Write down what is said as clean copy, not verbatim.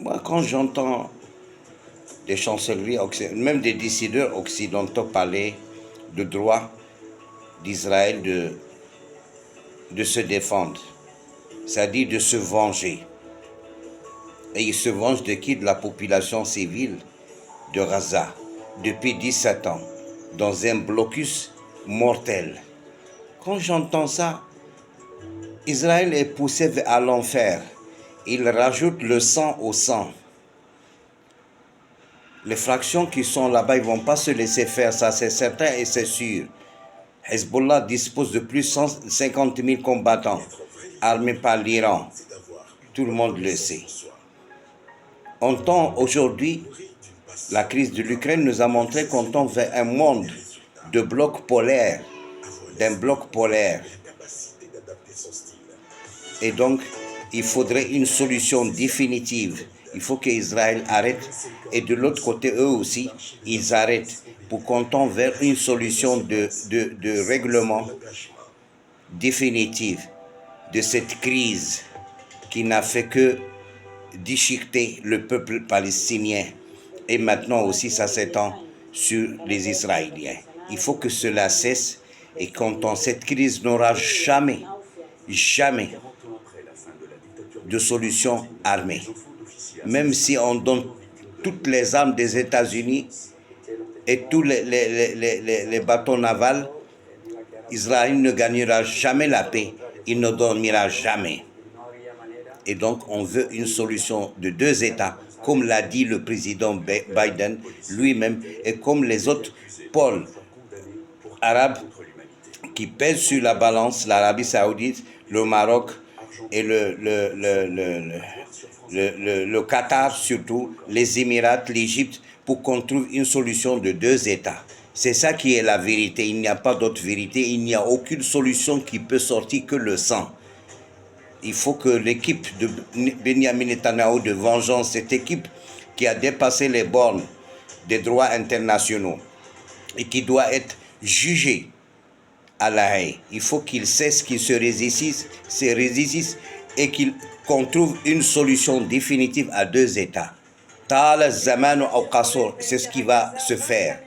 Moi, quand j'entends des chancelleries, même des décideurs occidentaux parler de droit d'Israël de se défendre, c'est-à-dire de se venger. Et ils se vengent de qui? De la population civile de Gaza, depuis 17 ans, dans un blocus mortel. Quand j'entends ça, Israël est poussé à l'enfer. Il rajoute le sang au sang. Les fractions qui sont là-bas, ils ne vont pas se laisser faire, ça c'est certain et c'est sûr. Hezbollah dispose de plus de 150 000 combattants armés par l'Iran. Tout le monde le sait. On tend aujourd'hui, la crise de l'Ukraine nous a montré qu'on tend vers un monde de blocs polaires, d'un bloc polaire. Et donc, il faudrait une solution définitive. Il faut qu'Israël arrête. Et de l'autre côté, eux aussi, ils arrêtent pour qu'on tend vers une solution de règlement définitive de cette crise qui n'a fait que déchiqueter le peuple palestinien. Et maintenant aussi, ça s'étend sur les Israéliens. Il faut que cela cesse et quand cette crise n'aura jamais de solution armée. Même si on donne toutes les armes des États-Unis et tous les bateaux navals, Israël ne gagnera jamais la paix, il ne dormira jamais. Et donc on veut une solution de deux États, comme l'a dit le président Biden lui-même et comme les autres pôles arabes qui pèsent sur la balance, l'Arabie saoudite, le Maroc et le Qatar surtout, les Émirats, l'Égypte, pour qu'on trouve une solution de deux États. C'est ça qui est la vérité, il n'y a pas d'autre vérité, il n'y a aucune solution qui peut sortir que le sang. Il faut que l'équipe de Benjamin Netanyahu de vengeance, cette équipe qui a dépassé les bornes des droits internationaux et qui doit être jugée à La Haye, il faut qu'il cesse, qu'il se résiste et qu'on trouve une solution définitive à deux États. C'est ce qui va se faire.